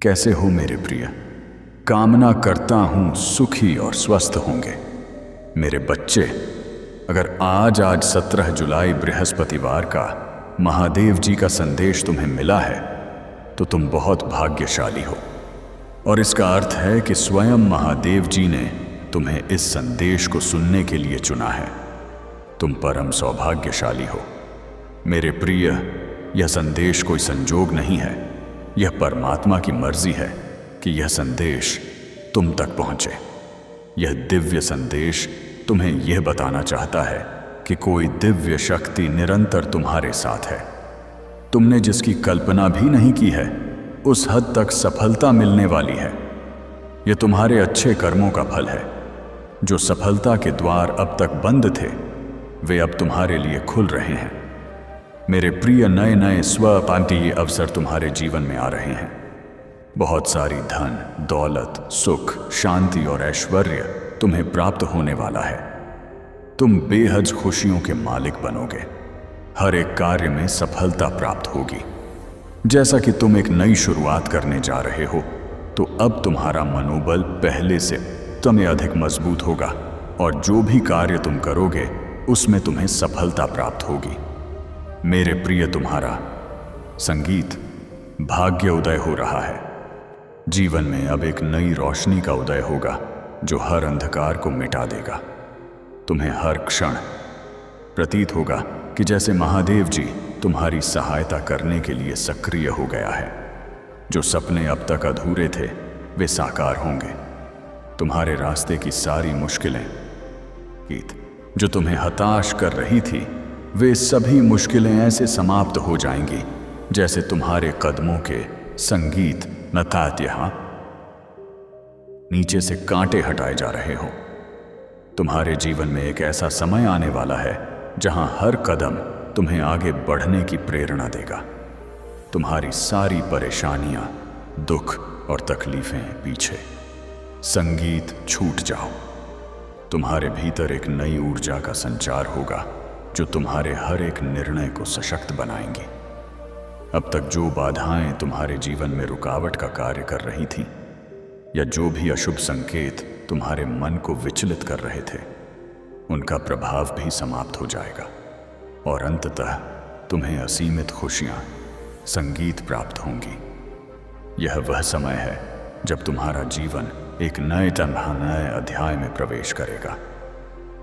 कैसे हो मेरे प्रिय? कामना करता हूं सुखी और स्वस्थ होंगे मेरे बच्चे। अगर आज 17 जुलाई बृहस्पतिवार का महादेव जी का संदेश तुम्हें मिला है तो तुम बहुत भाग्यशाली हो। और इसका अर्थ है कि स्वयं महादेव जी ने तुम्हें इस संदेश को सुनने के लिए चुना है। तुम परम सौभाग्यशाली हो मेरे प्रिय। यह संदेश कोई संजोग नहीं है, यह परमात्मा की मर्जी है कि यह संदेश तुम तक पहुंचे। यह दिव्य संदेश तुम्हें यह बताना चाहता है कि कोई दिव्य शक्ति निरंतर तुम्हारे साथ है। तुमने जिसकी कल्पना भी नहीं की है उस हद तक सफलता मिलने वाली है। यह तुम्हारे अच्छे कर्मों का फल है। जो सफलता के द्वार अब तक बंद थे वे अब तुम्हारे लिए खुल रहे हैं मेरे प्रिय। नए नए स्वपांतीय अवसर तुम्हारे जीवन में आ रहे हैं। बहुत सारी धन, दौलत, सुख, शांति और ऐश्वर्य तुम्हें प्राप्त होने वाला है। तुम बेहद खुशियों के मालिक बनोगे। हर एक कार्य में सफलता प्राप्त होगी। जैसा कि तुम एक नई शुरुआत करने जा रहे हो तो अब तुम्हारा मनोबल पहले से तुम्हें अधिक मजबूत होगा और जो भी कार्य तुम करोगे उसमें तुम्हें सफलता प्राप्त होगी मेरे प्रिय। तुम्हारा संगीत भाग्य उदय हो रहा है। जीवन में अब एक नई रोशनी का उदय होगा जो हर अंधकार को मिटा देगा। तुम्हें हर क्षण प्रतीत होगा कि जैसे महादेव जी तुम्हारी सहायता करने के लिए सक्रिय हो गया है। जो सपने अब तक अधूरे थे वे साकार होंगे। तुम्हारे रास्ते की सारी मुश्किलें जो तुम्हें हताश कर रही थी वे सभी मुश्किलें ऐसे समाप्त हो जाएंगी जैसे तुम्हारे कदमों के संगीत नतात यहां नीचे से कांटे हटाए जा रहे हो। तुम्हारे जीवन में एक ऐसा समय आने वाला है जहां हर कदम तुम्हें आगे बढ़ने की प्रेरणा देगा। तुम्हारी सारी परेशानियां, दुख और तकलीफें पीछे। संगीत छूट जाओ। तुम्हारे भीतर एक नई ऊर्जा का संचार होगा जो तुम्हारे हर एक निर्णय को सशक्त बनाएंगी। अब तक जो बाधाएं तुम्हारे जीवन में रुकावट का कार्य कर रही थीं या जो भी अशुभ संकेत तुम्हारे मन को विचलित कर रहे थे उनका प्रभाव भी समाप्त हो जाएगा और अंततः तुम्हें असीमित खुशियां, संगीत प्राप्त होंगी। यह वह समय है जब तुम्हारा जीवन एक नए अध्याय में प्रवेश करेगा।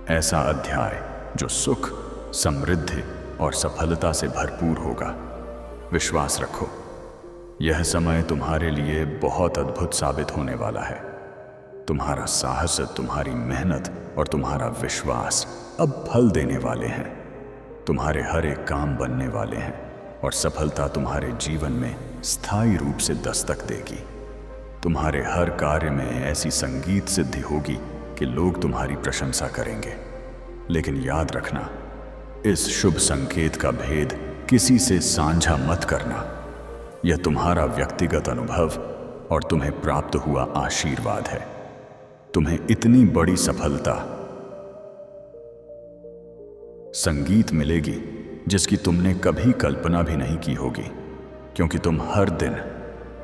ऐसा अध्याय जो सुख, समृद्धि और सफलता से भरपूर होगा। विश्वास रखो, यह समय तुम्हारे लिए बहुत अद्भुत साबित होने वाला है। तुम्हारा साहस, तुम्हारी मेहनत और तुम्हारा विश्वास अब फल देने वाले हैं। तुम्हारे हर एक काम बनने वाले हैं और सफलता तुम्हारे जीवन में स्थायी रूप से दस्तक देगी। तुम्हारे हर कार्य में ऐसी संगीत सिद्धि होगी कि लोग तुम्हारी प्रशंसा करेंगे। लेकिन याद रखना, इस शुभ संकेत का भेद किसी से साझा मत करना। यह तुम्हारा व्यक्तिगत अनुभव और तुम्हें प्राप्त हुआ आशीर्वाद है। तुम्हें इतनी बड़ी सफलता, संगीत मिलेगी जिसकी तुमने कभी कल्पना भी नहीं की होगी, क्योंकि तुम हर दिन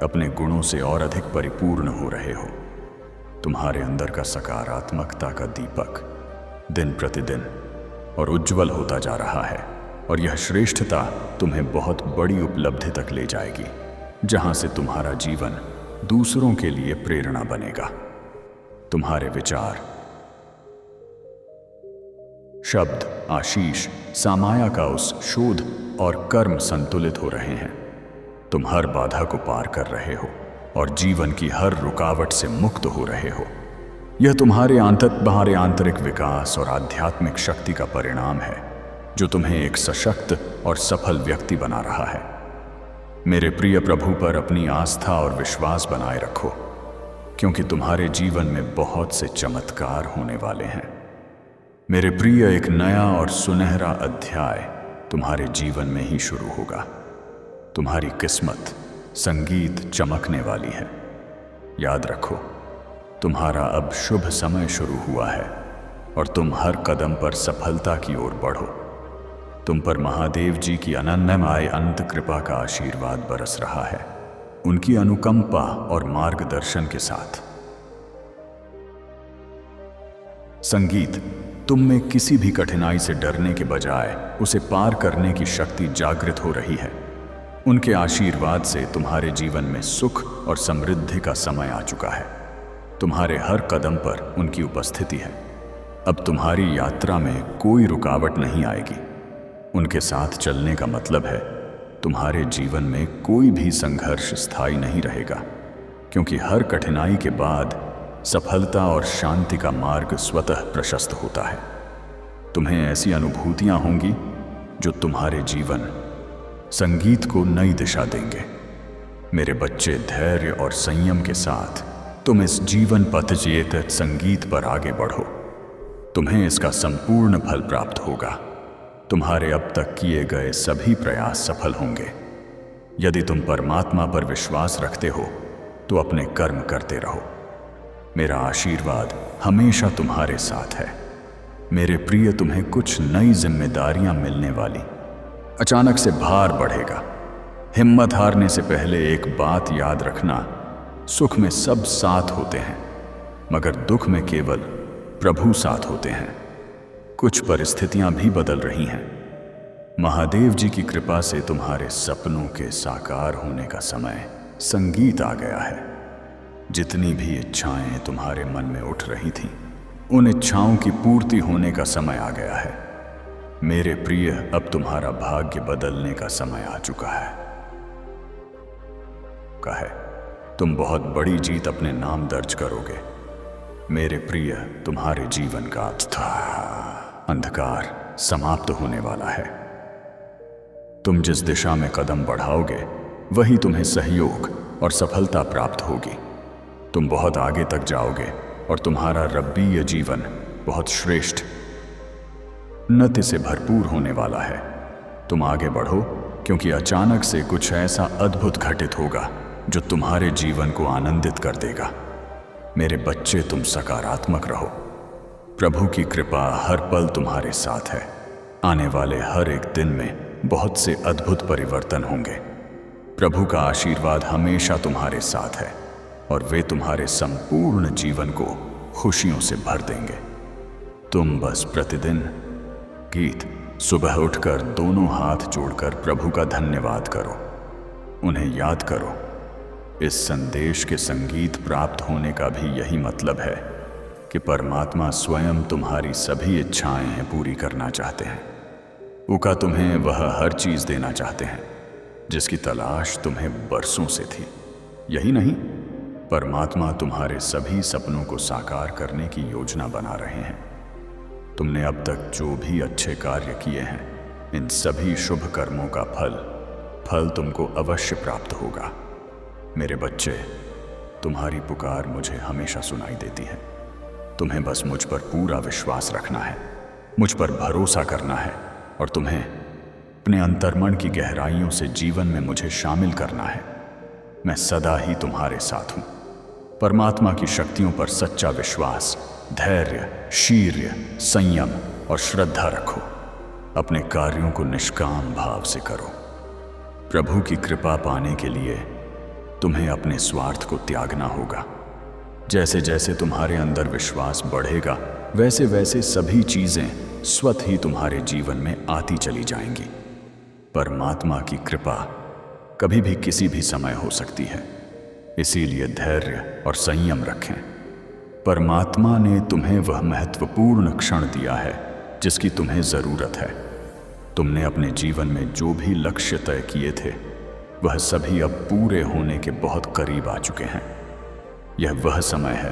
अपने गुणों से और अधिक परिपूर्ण हो रहे हो। तुम्हारे अंदर का सकारात्मकता का दीपक दिन प्रतिदिन और उज्जवल होता जा रहा है और यह श्रेष्ठता तुम्हें बहुत बड़ी उपलब्धि तक ले जाएगी, जहां से तुम्हारा जीवन दूसरों के लिए प्रेरणा बनेगा। तुम्हारे विचार, शब्द, आशीष, सामाया का उस शोध और कर्म संतुलित हो रहे हैं। तुम हर बाधा को पार कर रहे हो और जीवन की हर रुकावट से मुक्त हो रहे हो। यह तुम्हारे आंतरिक विकास और आध्यात्मिक शक्ति का परिणाम है जो तुम्हें एक सशक्त और सफल व्यक्ति बना रहा है। मेरे प्रिय प्रभु पर अपनी आस्था और विश्वास बनाए रखो, क्योंकि तुम्हारे जीवन में बहुत से चमत्कार होने वाले हैं। मेरे प्रिय, एक नया और सुनहरा अध्याय तुम्हारे जीवन में ही शुरू होगा। तुम्हारी किस्मत संगीत चमकने वाली है। याद रखो, तुम्हारा अब शुभ समय शुरू हुआ है और तुम हर कदम पर सफलता की ओर बढ़ो। तुम पर महादेव जी की अनन्यमय अनंत कृपा का आशीर्वाद बरस रहा है उनकी अनुकंपा और मार्गदर्शन के साथ। संगीत, तुम में किसी भी कठिनाई से डरने के बजाय उसे पार करने की शक्ति जागृत हो रही है। उनके आशीर्वाद से तुम्हारे जीवन में सुख और समृद्धि का समय आ चुका है। तुम्हारे हर कदम पर उनकी उपस्थिति है। अब तुम्हारी यात्रा में कोई रुकावट नहीं आएगी। उनके साथ चलने का मतलब है तुम्हारे जीवन में कोई भी संघर्ष स्थायी नहीं रहेगा, क्योंकि हर कठिनाई के बाद सफलता और शांति का मार्ग स्वतः प्रशस्त होता है। तुम्हें ऐसी अनुभूतियां होंगी जो तुम्हारे जीवन संगीत को नई दिशा देंगे। मेरे बच्चे, धैर्य और संयम के साथ तुम इस जीवन पथ जिएत संगीत पर आगे बढ़ो। तुम्हें इसका संपूर्ण फल प्राप्त होगा। तुम्हारे अब तक किए गए सभी प्रयास सफल होंगे। यदि तुम परमात्मा पर विश्वास रखते हो तो अपने कर्म करते रहो। मेरा आशीर्वाद हमेशा तुम्हारे साथ है। मेरे प्रिय, तुम्हें कुछ नई जिम्मेदारियां मिलने वाली। अचानक से भार बढ़ेगा। हिम्मत हारने से पहले एक बात याद रखना, सुख में सब साथ होते हैं, मगर दुख में केवल प्रभु साथ होते हैं। कुछ परिस्थितियां भी बदल रही हैं। महादेव जी की कृपा से तुम्हारे सपनों के साकार होने का समय संगीत आ गया है। जितनी भी इच्छाएं तुम्हारे मन में उठ रही थीं, उन इच्छाओं की पूर्ति होने का समय आ गया है। मेरे प्रिय, अब तुम्हारा भाग्य बदलने का समय आ चुका है। तुम बहुत बड़ी जीत अपने नाम दर्ज करोगे। मेरे प्रिय, तुम्हारे जीवन का अंधकार समाप्त होने वाला है। तुम जिस दिशा में कदम बढ़ाओगे वही तुम्हें सहयोग और सफलता प्राप्त होगी। तुम बहुत आगे तक जाओगे और तुम्हारा रब्बीय जीवन बहुत श्रेष्ठ उन्नति से भरपूर होने वाला है। तुम आगे बढ़ो, क्योंकि अचानक से कुछ ऐसा अद्भुत घटित होगा जो तुम्हारे जीवन को आनंदित कर देगा। मेरे बच्चे, तुम सकारात्मक रहो। प्रभु की कृपा हर पल तुम्हारे साथ है। आने वाले हर एक दिन में बहुत से अद्भुत परिवर्तन होंगे। प्रभु का आशीर्वाद हमेशा तुम्हारे साथ है और वे तुम्हारे संपूर्ण जीवन को खुशियों से भर देंगे। तुम बस प्रतिदिन गीत सुबह उठकर दोनों हाथ जोड़कर प्रभु का धन्यवाद करो। उन्हें याद करो। इस संदेश के संगीत प्राप्त होने का भी यही मतलब है कि परमात्मा स्वयं तुम्हारी सभी इच्छाएं पूरी करना चाहते हैं। उका तुम्हें वह हर चीज देना चाहते हैं जिसकी तलाश तुम्हें बरसों से थी। यही नहीं, परमात्मा तुम्हारे सभी सपनों को साकार करने की योजना बना रहे हैं। तुमने अब तक जो भी अच्छे कार्य किए हैं, इन सभी शुभ कर्मों का फल तुमको अवश्य प्राप्त होगा। मेरे बच्चे, तुम्हारी पुकार मुझे हमेशा सुनाई देती है। तुम्हें बस मुझ पर पूरा विश्वास रखना है, मुझ पर भरोसा करना है और तुम्हें अपने अंतर्मन की गहराइयों से जीवन में मुझे शामिल करना है। मैं सदा ही तुम्हारे साथ हूं। परमात्मा की शक्तियों पर सच्चा विश्वास, धैर्य, शीर्य, संयम और श्रद्धा रखो। अपने कार्यों को निष्काम भाव से करो। प्रभु की कृपा पाने के लिए तुम्हें अपने स्वार्थ को त्यागना होगा। जैसे जैसे तुम्हारे अंदर विश्वास बढ़ेगा, वैसे वैसे सभी चीजें स्वतः ही तुम्हारे जीवन में आती चली जाएंगी। परमात्मा की कृपा कभी भी किसी भी समय हो सकती है, इसीलिए धैर्य और संयम रखें। परमात्मा ने तुम्हें वह महत्वपूर्ण क्षण दिया है जिसकी तुम्हें जरूरत है। तुमने अपने जीवन में जो भी लक्ष्य तय किए थे, वह सभी अब पूरे होने के बहुत करीब आ चुके हैं। यह वह समय है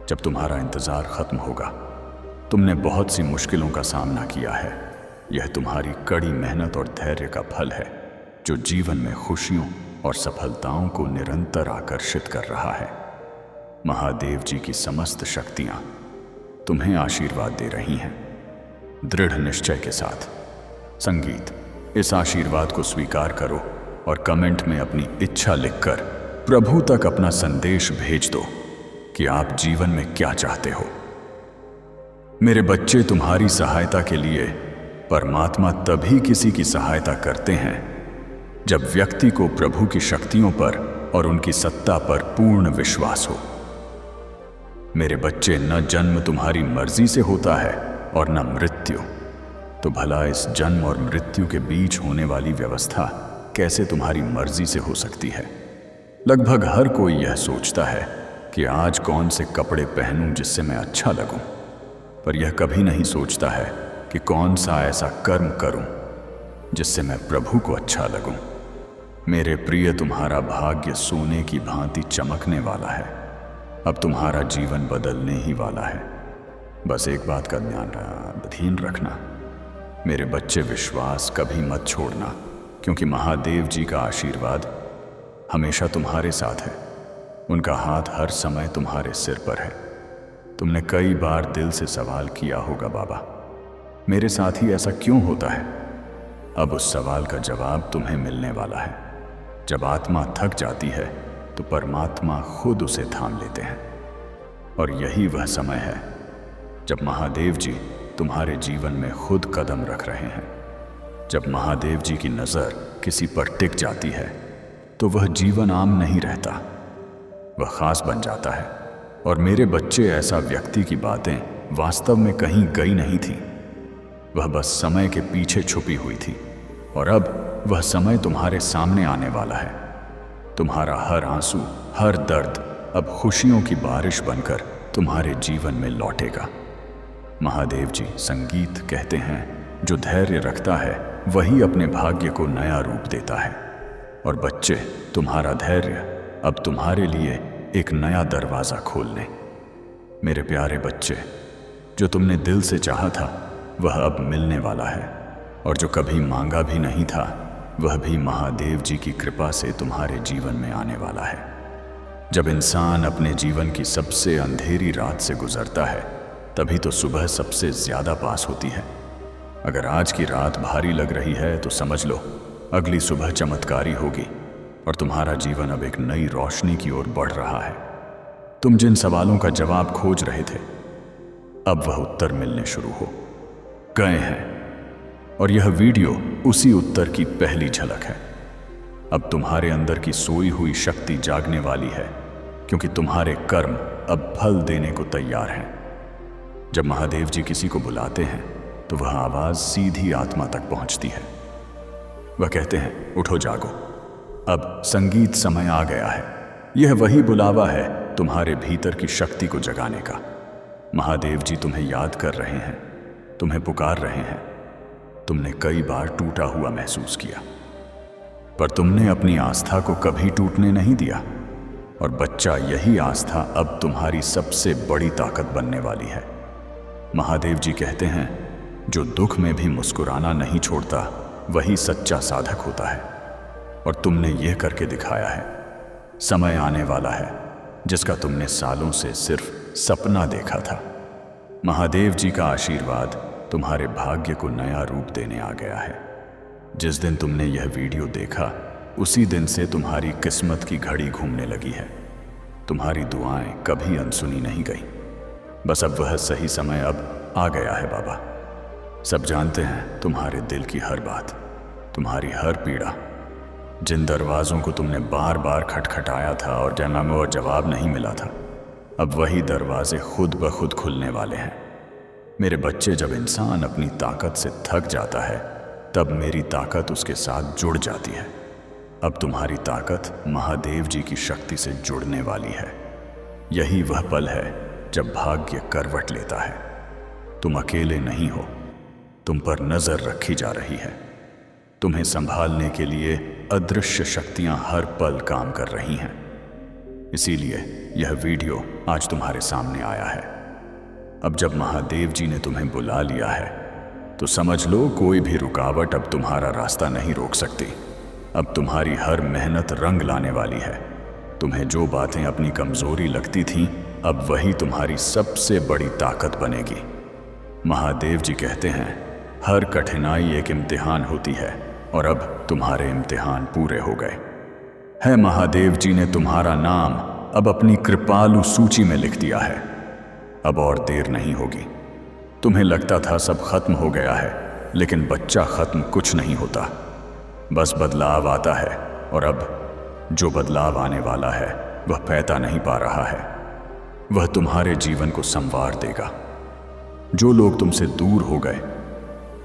जब तुम्हारा इंतजार खत्म होगा। तुमने बहुत सी मुश्किलों का सामना किया है। यह तुम्हारी कड़ी मेहनत और धैर्य का फल है जो जीवन में खुशियों और सफलताओं को निरंतर आकर्षित कर रहा है। महादेव जी की समस्त शक्तियां तुम्हें आशीर्वाद दे रही हैं, दृढ़ निश्चय के साथ। संगीत, इस आशीर्वाद को स्वीकार करो और कमेंट में अपनी इच्छा लिखकर प्रभु तक अपना संदेश भेज दो कि आप जीवन में क्या चाहते हो। मेरे बच्चे, तुम्हारी सहायता के लिए परमात्मा तभी किसी की सहायता करते हैं जब व्यक्ति को प्रभु की शक्तियों पर और उनकी सत्ता पर पूर्ण विश्वास हो। मेरे बच्चे, न जन्म तुम्हारी मर्जी से होता है और न मृत्यु, तो भला इस जन्म और मृत्यु के बीच होने वाली व्यवस्था कैसे तुम्हारी मर्जी से हो सकती है? लगभग हर कोई यह सोचता है कि आज कौन से कपड़े पहनूं जिससे मैं अच्छा लगूं, पर यह कभी नहीं सोचता है कि कौन सा ऐसा कर्म करूं जिससे मैं प्रभु को अच्छा लगूं। मेरे प्रिय, तुम्हारा भाग्य सोने की भांति चमकने वाला है। अब तुम्हारा जीवन बदलने ही वाला है। बस एक बात का ध्यान रखना मेरे बच्चे, विश्वास कभी मत छोड़ना, क्योंकि महादेव जी का आशीर्वाद हमेशा तुम्हारे साथ है। उनका हाथ हर समय तुम्हारे सिर पर है। तुमने कई बार दिल से सवाल किया होगा, बाबा मेरे साथ ही ऐसा क्यों होता है? अब उस सवाल का जवाब तुम्हें मिलने वाला है। जब आत्मा थक जाती है तो परमात्मा खुद उसे थाम लेते हैं, और यही वह समय है जब महादेव जी तुम्हारे जीवन में खुद कदम रख रहे हैं। जब महादेव जी की नज़र किसी पर टिक जाती है तो वह जीवन आम नहीं रहता, वह खास बन जाता है। और मेरे बच्चे, ऐसा व्यक्ति की बातें वास्तव में कहीं गई नहीं थी, वह बस समय के पीछे छुपी हुई थी, और अब वह समय तुम्हारे सामने आने वाला है। तुम्हारा हर आंसू, हर दर्द अब खुशियों की बारिश बनकर तुम्हारे जीवन में लौटेगा। महादेव जी संगीत कहते हैं, जो धैर्य रखता है वही अपने भाग्य को नया रूप देता है। और बच्चे, तुम्हारा धैर्य अब तुम्हारे लिए एक नया दरवाज़ा खोलने। मेरे प्यारे बच्चे, जो तुमने दिल से चाहा था वह अब मिलने वाला है, और जो कभी मांगा भी नहीं था वह भी महादेव जी की कृपा से तुम्हारे जीवन में आने वाला है। जब इंसान अपने जीवन की सबसे अंधेरी रात से गुजरता है तभी तो सुबह सबसे ज़्यादा पास होती है। अगर आज की रात भारी लग रही है तो समझ लो अगली सुबह चमत्कारी होगी, और तुम्हारा जीवन अब एक नई रोशनी की ओर बढ़ रहा है। तुम जिन सवालों का जवाब खोज रहे थे, अब वह उत्तर मिलने शुरू हो गए हैं, और यह वीडियो उसी उत्तर की पहली झलक है। अब तुम्हारे अंदर की सोई हुई शक्ति जागने वाली है, क्योंकि तुम्हारे कर्म अब फल देने को तैयार हैं। जब महादेव जी किसी को बुलाते हैं तो वह आवाज़ सीधी आत्मा तक पहुंचती है। वह कहते हैं, उठो जागो, अब संगीत समय आ गया है। यह वही बुलावा है तुम्हारे भीतर की शक्ति को जगाने का। महादेव जी तुम्हें याद कर रहे हैं, तुम्हें पुकार रहे हैं। तुमने कई बार टूटा हुआ महसूस किया, पर तुमने अपनी आस्था को कभी टूटने नहीं दिया। और बच्चा, यही आस्था अब तुम्हारी सबसे बड़ी ताकत बनने वाली है। महादेव जी कहते हैं, जो दुख में भी मुस्कुराना नहीं छोड़ता वही सच्चा साधक होता है, और तुमने यह करके दिखाया है। समय आने वाला है जिसका तुमने सालों से सिर्फ सपना देखा था। महादेव जी का आशीर्वाद तुम्हारे भाग्य को नया रूप देने आ गया है। जिस दिन तुमने यह वीडियो देखा उसी दिन से तुम्हारी किस्मत की घड़ी घूमने लगी है। तुम्हारी दुआएं कभी अनसुनी नहीं गई। बस अब वह सही समय अब आ गया है। बाबा सब जानते हैं तुम्हारे दिल की हर बात, तुम्हारी हर पीड़ा। जिन दरवाज़ों को तुमने बार बार खटखटाया था और जन्म और जवाब नहीं मिला था, अब वही दरवाजे खुद ब खुद खुलने वाले हैं। मेरे बच्चे, जब इंसान अपनी ताकत से थक जाता है तब मेरी ताकत उसके साथ जुड़ जाती है। अब तुम्हारी ताकत महादेव जी की शक्ति से जुड़ने वाली है। यही वह पल है जब भाग्य करवट लेता है। तुम अकेले नहीं हो, तुम पर नजर रखी जा रही है। तुम्हें संभालने के लिए अदृश्य शक्तियां हर पल काम कर रही हैं। इसीलिए यह वीडियो आज तुम्हारे सामने आया है। अब जब महादेव जी ने तुम्हें बुला लिया है तो समझ लो कोई भी रुकावट अब तुम्हारा रास्ता नहीं रोक सकती। अब तुम्हारी हर मेहनत रंग लाने वाली है। तुम्हें जो बातें अपनी कमजोरी लगती थीं, अब वही तुम्हारी सबसे बड़ी ताकत बनेगी। महादेव जी कहते हैं, हर कठिनाई एक इम्तिहान होती है, और अब तुम्हारे इम्तिहान पूरे हो गए हैं। महादेव जी ने तुम्हारा नाम अब अपनी कृपालु सूची में लिख दिया है। अब और देर नहीं होगी। तुम्हें लगता था सब खत्म हो गया है, लेकिन बच्चा, खत्म कुछ नहीं होता। बस बदलाव आता है, और अब जो बदलाव आने वाला है वह पैदा नहीं पा रहा है। वह तुम्हारे जीवन को संवार देगा। जो लोग तुमसे दूर हो गए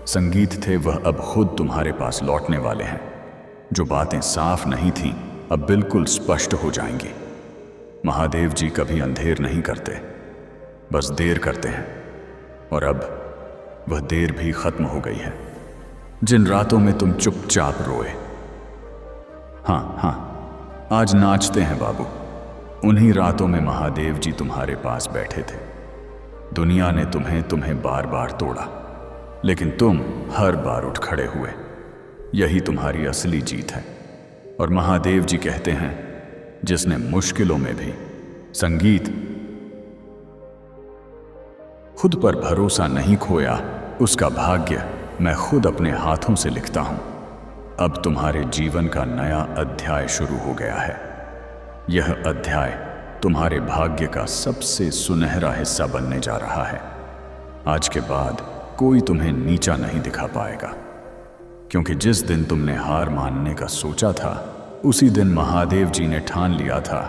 संगीत थे, वह अब खुद तुम्हारे पास लौटने वाले हैं। जो बातें साफ नहीं थीं अब बिल्कुल स्पष्ट हो जाएंगी। महादेव जी कभी अंधेर नहीं करते, बस देर करते हैं, और अब वह देर भी खत्म हो गई है। जिन रातों में तुम चुपचाप रोए, हाँ, आज नाचते हैं बाबू, उन्हीं रातों में महादेव जी तुम्हारे पास बैठे थे। दुनिया ने तुम्हें बार बार तोड़ा, लेकिन तुम हर बार उठ खड़े हुए। यही तुम्हारी असली जीत है। और महादेव जी कहते हैं, जिसने मुश्किलों में भी संगीत खुद पर भरोसा नहीं खोया, उसका भाग्य मैं खुद अपने हाथों से लिखता हूं। अब तुम्हारे जीवन का नया अध्याय शुरू हो गया है। यह अध्याय तुम्हारे भाग्य का सबसे सुनहरा हिस्सा बनने जा रहा है। आज के बाद कोई तुम्हें नीचा नहीं दिखा पाएगा, क्योंकि जिस दिन तुमने हार मानने का सोचा था, उसी दिन महादेव जी ने ठान लिया था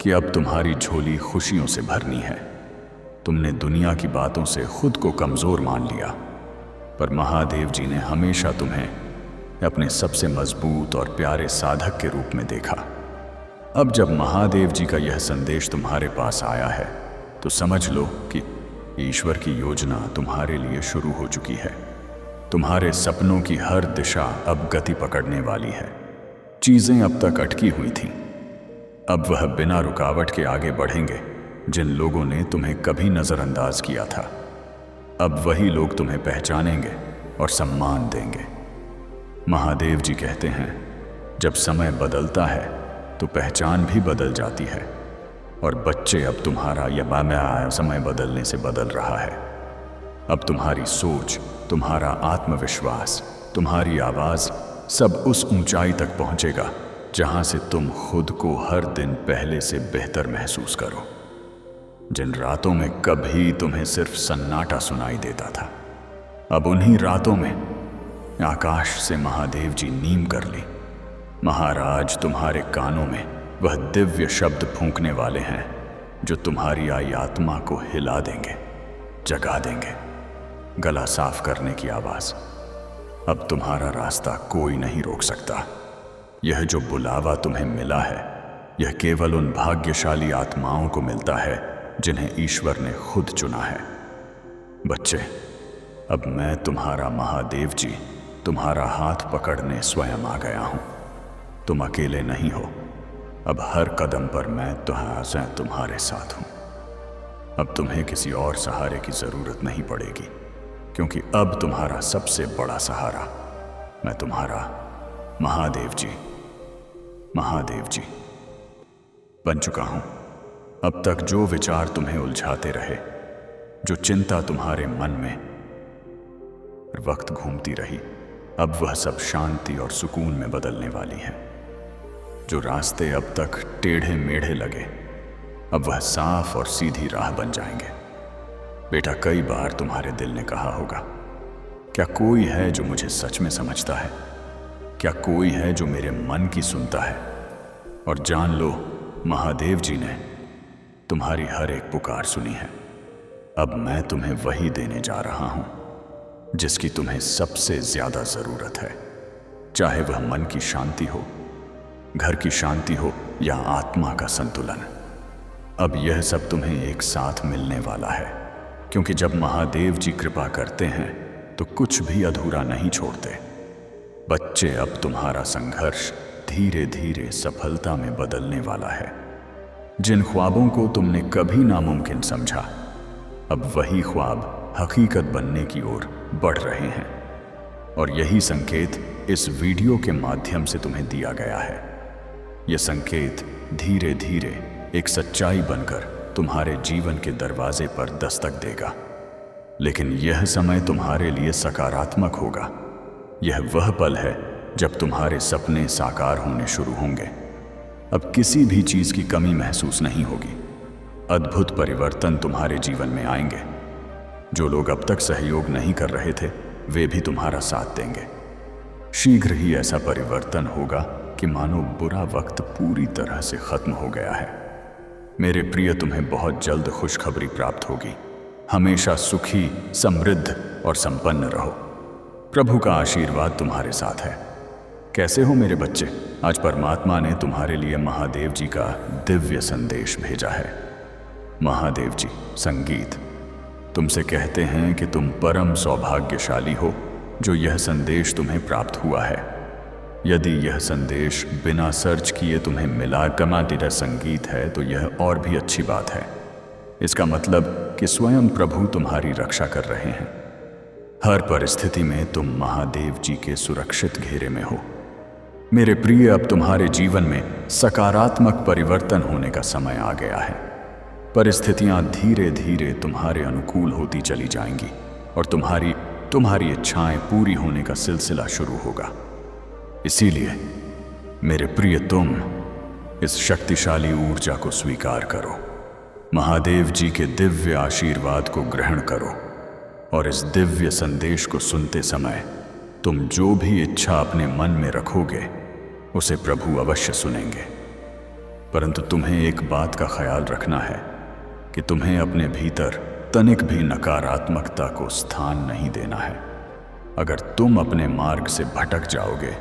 कि अब तुम्हारी झोली खुशियों से भरनी है। तुमने दुनिया की बातों से खुद को कमजोर मान लिया, पर महादेव जी ने हमेशा तुम्हें अपने सबसे मजबूत और प्यारे साधक के रूप में देखा। अब जब महादेव जी का यह संदेश तुम्हारे पास आया है, तो समझ लो कि ईश्वर की योजना तुम्हारे लिए शुरू हो चुकी है। तुम्हारे सपनों की हर दिशा अब गति पकड़ने वाली है। चीजें अब तक अटकी हुई थीं, अब वह बिना रुकावट के आगे बढ़ेंगे। जिन लोगों ने तुम्हें कभी नजरअंदाज किया था, अब वही लोग तुम्हें पहचानेंगे और सम्मान देंगे। महादेव जी कहते हैं, जब समय बदलता है तो पहचान भी बदल जाती है। और बच्चे, अब तुम्हारा यह समय बदलने से बदल रहा है। अब तुम्हारी सोच, तुम्हारा आत्मविश्वास, तुम्हारी आवाज सब उस ऊंचाई तक पहुंचेगा जहां से तुम खुद को हर दिन पहले से बेहतर महसूस करो। जिन रातों में कभी तुम्हें सिर्फ सन्नाटा सुनाई देता था, अब उन्हीं रातों में आकाश से महादेव जी नीम कर ली। महाराज तुम्हारे कानों में वह दिव्य शब्द फूंकने वाले हैं जो तुम्हारी आई आत्मा को हिला देंगे, जगा देंगे। गला साफ करने की आवाज। अब तुम्हारा रास्ता कोई नहीं रोक सकता। यह जो बुलावा तुम्हें मिला है, यह केवल उन भाग्यशाली आत्माओं को मिलता है जिन्हें ईश्वर ने खुद चुना है। बच्चे, अब मैं तुम्हारा महादेव जी तुम्हारा हाथ पकड़ने स्वयं आ गया हूं। तुम अकेले नहीं हो। अब हर कदम पर मैं तुम्हारे साथ हूं। अब तुम्हें किसी और सहारे की जरूरत नहीं पड़ेगी, क्योंकि अब तुम्हारा सबसे बड़ा सहारा मैं तुम्हारा महादेव जी बन चुका हूं। अब तक जो विचार तुम्हें उलझाते रहे, जो चिंता तुम्हारे मन में वक्त घूमती रही, अब वह सब शांति और सुकून में बदलने वाली है। जो रास्ते अब तक टेढ़े मेढ़े लगे, अब वह साफ और सीधी राह बन जाएंगे। बेटा, कई बार तुम्हारे दिल ने कहा होगा, क्या कोई है जो मुझे सच में समझता है? क्या कोई है जो मेरे मन की सुनता है? और जान लो, महादेव जी ने तुम्हारी हर एक पुकार सुनी है। अब मैं तुम्हें वही देने जा रहा हूं जिसकी तुम्हें सबसे ज्यादा जरूरत है, चाहे वह मन की शांति हो, घर की शांति हो या आत्मा का संतुलन। अब यह सब तुम्हें एक साथ मिलने वाला है, क्योंकि जब महादेव जी कृपा करते हैं तो कुछ भी अधूरा नहीं छोड़ते। बच्चे, अब तुम्हारा संघर्ष धीरे धीरे सफलता में बदलने वाला है। जिन ख्वाबों को तुमने कभी नामुमकिन समझा, अब वही ख्वाब हकीकत बनने की ओर बढ़ रहे हैं। और यही संकेत इस वीडियो के माध्यम से तुम्हें दिया गया है। यह संकेत धीरे धीरे एक सच्चाई बनकर तुम्हारे जीवन के दरवाजे पर दस्तक देगा। लेकिन यह समय तुम्हारे लिए सकारात्मक होगा। यह वह पल है जब तुम्हारे सपने साकार होने शुरू होंगे। अब किसी भी चीज की कमी महसूस नहीं होगी। अद्भुत परिवर्तन तुम्हारे जीवन में आएंगे। जो लोग अब तक सहयोग नहीं कर रहे थे, वे भी तुम्हारा साथ देंगे। शीघ्र ही ऐसा परिवर्तन होगा कि मानो बुरा वक्त पूरी तरह से खत्म हो गया है। मेरे प्रिय, तुम्हें बहुत जल्द खुशखबरी प्राप्त होगी। हमेशा सुखी, समृद्ध और संपन्न रहो। प्रभु का आशीर्वाद तुम्हारे साथ है। कैसे हो मेरे बच्चे? आज परमात्मा ने तुम्हारे लिए महादेव जी का दिव्य संदेश भेजा है। महादेव जी संगीत तुमसे कहते हैं कि तुम परम सौभाग्यशाली हो जो यह संदेश तुम्हें प्राप्त हुआ है। यदि यह संदेश बिना सर्च किए तुम्हें मिला कमातीरा संगीत है तो यह और भी अच्छी बात है। इसका मतलब कि स्वयं प्रभु तुम्हारी रक्षा कर रहे हैं। हर परिस्थिति में तुम महादेव जी के सुरक्षित घेरे में हो। मेरे प्रिय, अब तुम्हारे जीवन में सकारात्मक परिवर्तन होने का समय आ गया है। परिस्थितियां धीरे धीरे तुम्हारे अनुकूल होती चली जाएंगी और तुम्हारी इच्छाएं पूरी होने का सिलसिला शुरू होगा। इसीलिए मेरे प्रिय, तुम इस शक्तिशाली ऊर्जा को स्वीकार करो, महादेव जी के दिव्य आशीर्वाद को ग्रहण करो और इस दिव्य संदेश को सुनते समय तुम जो भी इच्छा अपने मन में रखोगे उसे प्रभु अवश्य सुनेंगे। परंतु तुम्हें एक बात का ख्याल रखना है कि तुम्हें अपने भीतर तनिक भी नकारात्मकता को स्थान नहीं देना है। अगर तुम अपने मार्ग से भटक जाओगे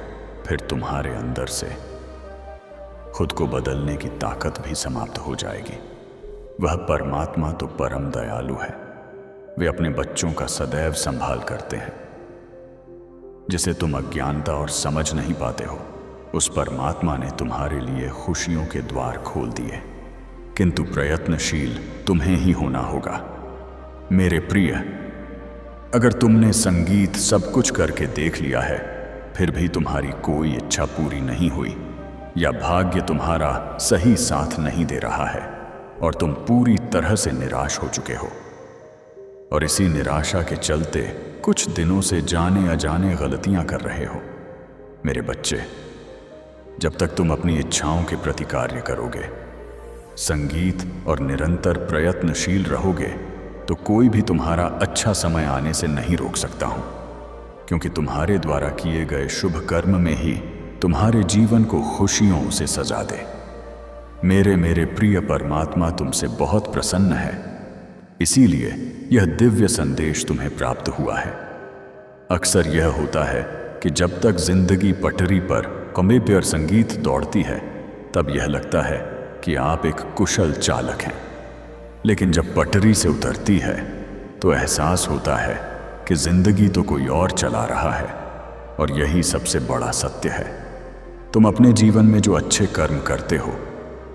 फिर तुम्हारे अंदर से खुद को बदलने की ताकत भी समाप्त हो जाएगी। वह परमात्मा तो परम दयालु है। वे अपने बच्चों का सदैव संभाल करते हैं। जिसे तुम अज्ञानता और समझ नहीं पाते हो, उस परमात्मा ने तुम्हारे लिए खुशियों के द्वार खोल दिए, किंतु प्रयत्नशील तुम्हें ही होना होगा। मेरे प्रिय, अगर तुमने संगीत सब कुछ करके देख लिया है फिर भी तुम्हारी कोई इच्छा पूरी नहीं हुई या भाग्य तुम्हारा सही साथ नहीं दे रहा है और तुम पूरी तरह से निराश हो चुके हो और इसी निराशा के चलते कुछ दिनों से जाने अजाने गलतियां कर रहे हो, मेरे बच्चे, जब तक तुम अपनी इच्छाओं के प्रति कार्य करोगे, संगीत और निरंतर प्रयत्नशील रहोगे तो कोई भी तुम्हारा अच्छा समय आने से नहीं रोक सकता हूं, क्योंकि तुम्हारे द्वारा किए गए शुभ कर्म में ही तुम्हारे जीवन को खुशियों से सजा दे। मेरे प्रिय परमात्मा तुमसे बहुत प्रसन्न है, इसीलिए यह दिव्य संदेश तुम्हें प्राप्त हुआ है। अक्सर यह होता है कि जब तक जिंदगी पटरी पर कमेप्यर संगीत दौड़ती है तब यह लगता है कि आप एक कुशल चालक हैं, लेकिन जब पटरी से उतरती है तो एहसास होता है कि जिंदगी तो कोई और चला रहा है और यही सबसे बड़ा सत्य है। तुम अपने जीवन में जो अच्छे कर्म करते हो,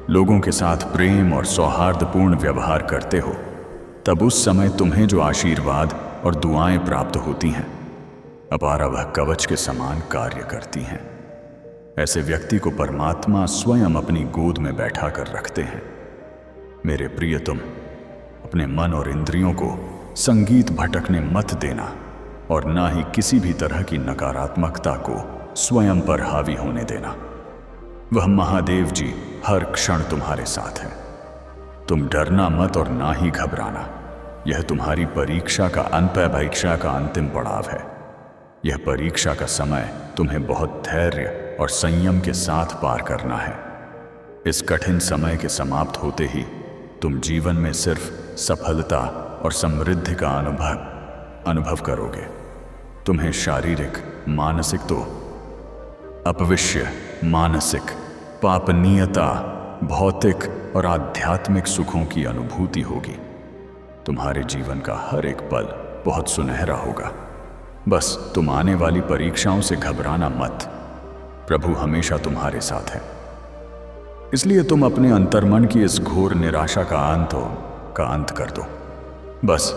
लोगों के साथ प्रेम और सौहार्दपूर्ण व्यवहार करते हो, तब उस समय तुम्हें जो आशीर्वाद और दुआएं प्राप्त होती हैं अपारवह कवच के समान कार्य करती हैं। ऐसे व्यक्ति को परमात्मा स्वयं अपनी गोद में बैठा कर रखते हैं। मेरे प्रिय, तुम अपने मन और इंद्रियों को संगीत भटकने मत देना और ना ही किसी भी तरह की नकारात्मकता को स्वयं पर हावी होने देना। वह महादेव जी हर क्षण तुम्हारे साथ है। तुम डरना मत और ना ही घबराना। यह तुम्हारी परीक्षा का अंतिम पड़ाव है। यह परीक्षा का समय तुम्हें बहुत धैर्य और संयम के साथ पार करना है। इस कठिन समय के समाप्त होते ही तुम जीवन में सिर्फ सफलता और समृद्धि का अनुभव करोगे। तुम्हें शारीरिक, मानसिक तो अपविष्य, मानसिक, पापनीयता, भौतिक और आध्यात्मिक सुखों की अनुभूति होगी। तुम्हारे जीवन का हर एक पल बहुत सुनहरा होगा। बस तुम आने वाली परीक्षाओं से घबराना मत। प्रभु हमेशा तुम्हारे साथ है। इसलिए तुम अपने अंतर्मन की इस घोर निराशा का अंत कर दो। बस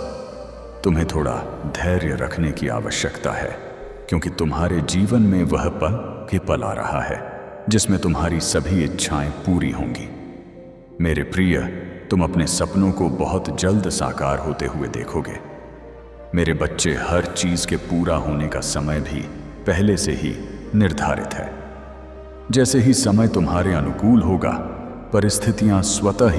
तुम्हें थोड़ा धैर्य रखने की आवश्यकता है, क्योंकि तुम्हारे जीवन में वह पल आ रहा है जिसमें तुम्हारी सभी इच्छाएं पूरी होंगी। मेरे प्रिय, तुम अपने सपनों को बहुत जल्द साकार होते हुए देखोगे। मेरे बच्चे, हर चीज के पूरा होने का समय भी पहले से ही निर्धारित है। जैसे ही समय तुम्हारे अनुकूल होगा, परिस्थितियां स्वतः